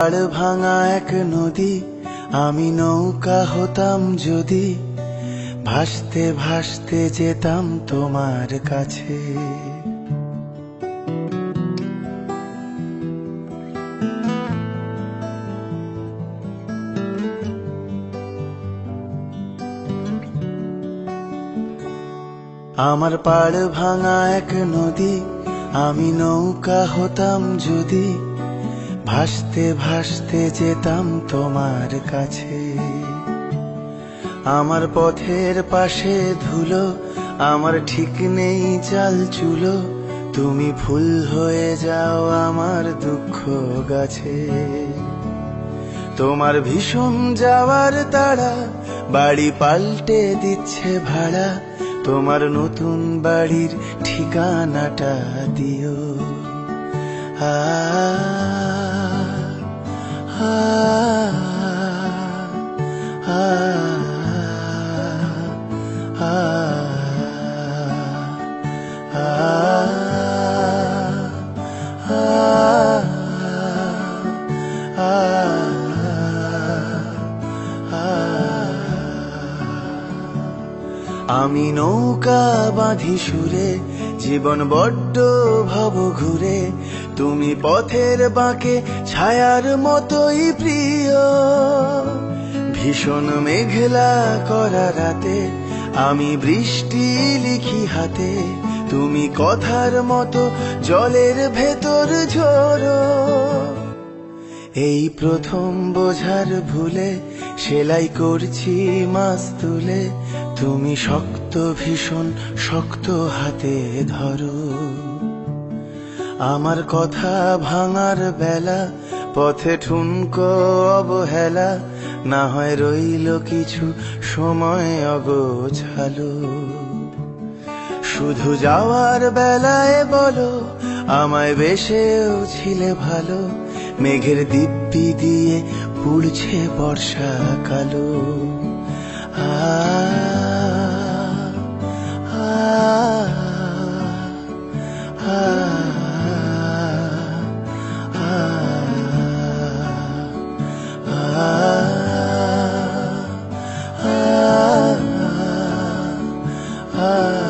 পাড় ভাঙা এক নদী, আমি নৌকা হতাম যদি, ভাসতে ভাসতে যেতাম তোমার কাছে। আমার পাড় ভাঙা এক নদী, আমি নৌকা হতাম যদি, ভাসতে ভাসতে যেতাম তোমার কাছে। আমার পথের পাশে ধুলো, আমার ঠিক নেই চাল চুলো, তুমি ফুল হয়ে যাও আমার দুঃখ গাছে। তোমার ভীষণ যাওয়ার তাড়া, বাড়ি পাল্টে দিচ্ছে ভাড়া, তোমার নতুন বাড়ির ঠিকানাটা দিও। আ আ আ আ আমি নৌকা বাঁধি সুরে, জীবন বড্ড ভব ঘুরে, তুমি পথের বাঁকে ছায়ার মতোই প্রিয়। ভীষণ মেঘলা করা রাতে, আমি বৃষ্টি লিখি হাতে, তুমি কথার মতো জলের ভেতর ঝরো। এই প্রথম বোঝার ভুলে, সেলাই করছি মাছ তুলে, তুমি শক্ত ভীষণ শক্ত হাতে ধরো। আমার কথা ভাঙার বেলা, পথে ঠুনকো অবহেলা, না হয় রইল কিছু সময় অগোছালো। শুধু যাওয়ার বেলায় বলো, আমায় বেশেও ছিলে ভালো, মেঘের দিব্যি দিয়ে পুড়ছে বর্ষা কালো। আ আ আ আ আ